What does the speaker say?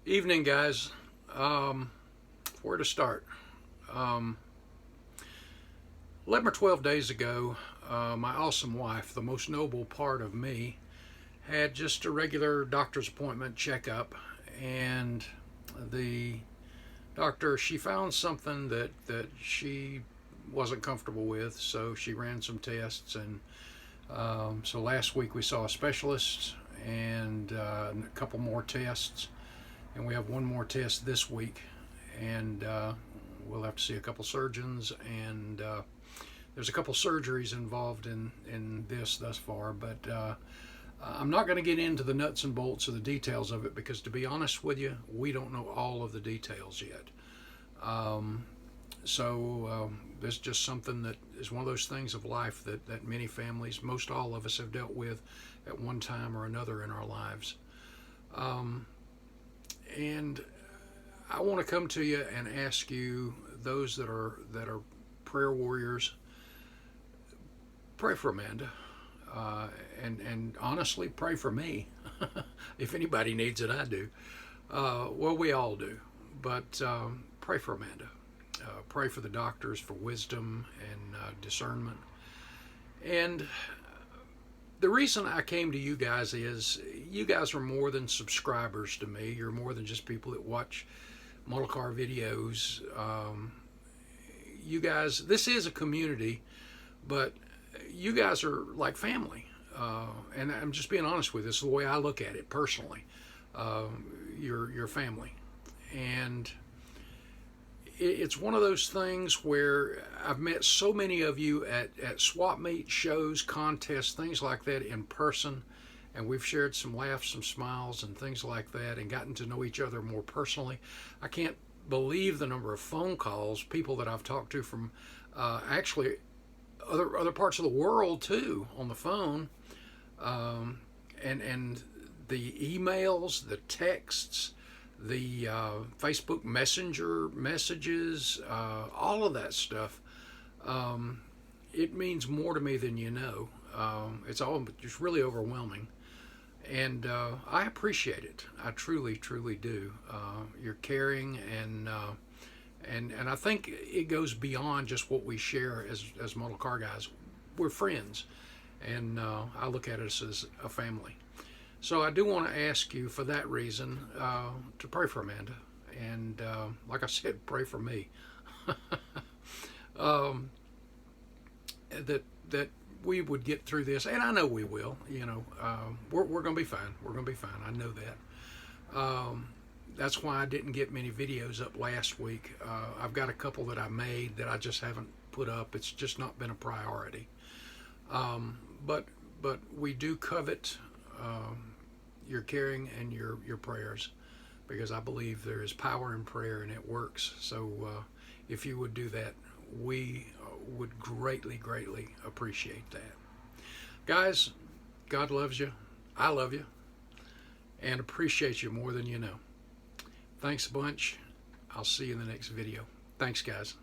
Evening, guys. Where to start? 11 or 12 days ago, my awesome wife, the most noble part of me, had just a regular doctor's appointment checkup, and the doctor, she found something that she wasn't comfortable with, so she ran some tests, and so last week we saw a specialist and a couple more tests, and we have one more test this week, and we'll have to see a couple surgeons, and there's a couple surgeries involved in this thus far, but I'm not going to get into the nuts and bolts of the details of it, because to be honest with you, we don't know all of the details yet. So this is just something that is one of those things of life that many families, most all of us, have dealt with at one time or another in our lives. And I want to come to you and ask you, those that are prayer warriors, pray for Amanda, and honestly, pray for me. If anybody needs it, I do. Well, we all do, but pray for Amanda. Pray for the doctors for wisdom and discernment. And the reason I came to you guys is, you guys are more than subscribers to me. You're more than just people that watch model car videos. You guys, this is a community, but you guys are like family. And I'm just being honest with you. This is the way I look at it personally. You're family. And it's one of those things where I've met so many of you at swap meet, shows, contests, things like that in person, and we've shared some laughs, some smiles, and things like that, and gotten to know each other more personally. I can't believe the number of phone calls, people that I've talked to from actually other parts of the world too, on the phone, and the emails, the texts, the Facebook Messenger messages, all of that stuff. It means more to me than you know. It's just really overwhelming, and I appreciate it. I truly, truly do. You're caring, and I think it goes beyond just what we share as model car guys. We're friends, and I look at us as a family. So I do want to ask you, for that reason, to pray for Amanda, and like I said, pray for me. That we would get through this, and I know we will. You know, we're going to be fine. We're going to be fine. I know that. That's why I didn't get many videos up last week. I've got a couple that I made that I just haven't put up. It's just not been a priority. But we do covet your caring and your prayers, because I believe there is power in prayer and it works. So if you would do that, we would greatly, greatly appreciate that. Guys, God loves you. I love you, and appreciate you more than you know. Thanks a bunch. I'll see you in the next video. Thanks, guys.